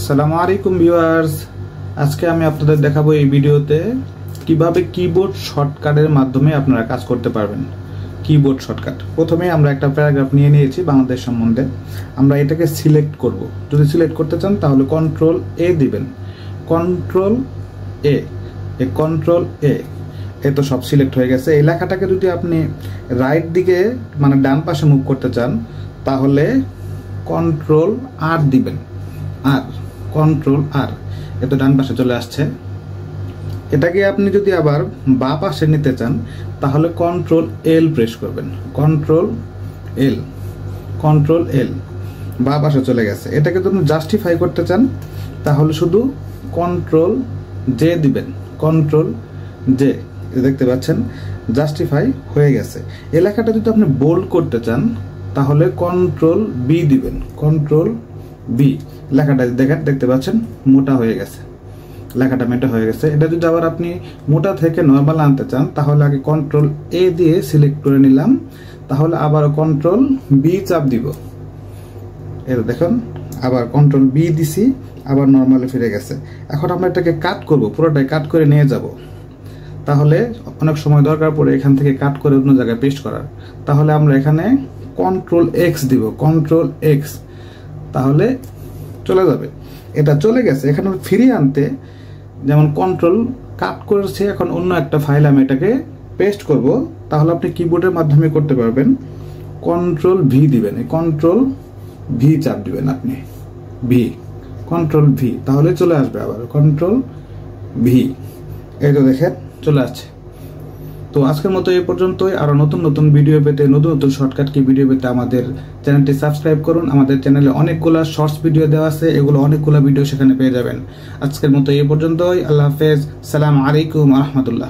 আসসালামু আলাইকুম ভিউয়ার্স, আজকে আমি আপনাদের দেখাবো এই ভিডিওতে কিভাবে কিবোর্ড শর্টকাটের মাধ্যমে আপনারা কাজ করতে পারবেন। কিবোর্ড শর্টকাট, প্রথমে আমরা একটা প্যারাগ্রাফ নিয়ে নিয়েছি বাংলাদেশ সম্বন্ধে। আমরা এটাকে সিলেক্ট করব। যদি সিলেক্ট করতে চান তাহলে কন্ট্রোল এ দিবেন। কন্ট্রোল এ, কন্ট্রোল এ তো সব সিলেক্ট হয়ে গেছে। এই লেখাটাকে যদি আপনি রাইট দিকে মানে ডান পাশে মুভ করতে চান তাহলে কন্ট্রোল আর দিবেন। আর কন্ট্রোল আর, এ তো ডান পাশে চলে আসছে। এটাকে আপনি যদি আবার বা পাশে নিতে চান তাহলে কন্ট্রোল এল প্রেস করবেন। কন্ট্রোল এল, বা পাশে চলে গেছে। এটাকে যদি জাস্টিফাই করতে চান তাহলে শুধু কন্ট্রোল জে দিবেন। কন্ট্রোল জে, দেখতে পাচ্ছেন জাস্টিফাই হয়ে গেছে। এই লেখাটা যদি আপনি বোল্ড করতে চান তাহলে কন্ট্রোল বি দিবেন। কন্ট্রোল বি, লেখাটা দেখতে পাচ্ছেন মোটা হয়ে গেছে। লেখাটা মোটা হয়ে গেছে। এটা যদি আবার আপনি মোটা থেকে নর্মাল আনতে চান তাহলে আগে কন্ট্রোল এ দিয়ে সিলেক্ট করে নিলাম, তাহলে আবার কন্ট্রোল বি চাপ দিব। এটা দেখুন, আবার কন্ট্রোল বি দিছি, আবার নর্মালে ফিরে গেছে। এখন আমরা এটাকে কাট করব, পুরোটাই কাট করে নিয়ে যাব। তাহলে অনেক সময় দরকার পড়ে এখান থেকে কাট করে অন্য জায়গায় পেস্ট করার। তাহলে আমরা এখানে কন্ট্রোল এক্স দিব। কন্ট্রোল এক্স, তাহলে চলে যাবে। এটা চলে গেছে। এখানে ফিরিয়ে আনতে যেমন কন্ট্রোল কাট করেছে, এখন অন্য একটা ফাইল আমি এটাকে পেস্ট করব, তাহলে আপনি কিবোর্ডের মাধ্যমে করতে পারবেন। কন্ট্রোল ভি দিবেন, কন্ট্রোল ভি চাপ দিবেন আপনি, ভি, কন্ট্রোল ভি, তাহলে চলে আসবে। আবার কন্ট্রোল ভি, এই তো দেখেন চলে আসছে। তো আজকের মতো এই পর্যন্তই। আরো নতুন নতুন ভিডিও পেতে, নতুন নতুন শর্টকাট কি ভিডিও পেতে আমাদের চ্যানেলটি সাবস্ক্রাইব করুন। আমাদের চ্যানেলে অনেকগুলো শর্টস ভিডিও দেওয়া আছে, এগুলো অনেকগুলো ভিডিও সেখানে পেয়ে যাবেন। আজকের মতো এই পর্যন্তই। আল্লাহ হাফেজ, সালাম আলাইকুম রহমতুল্লাহ।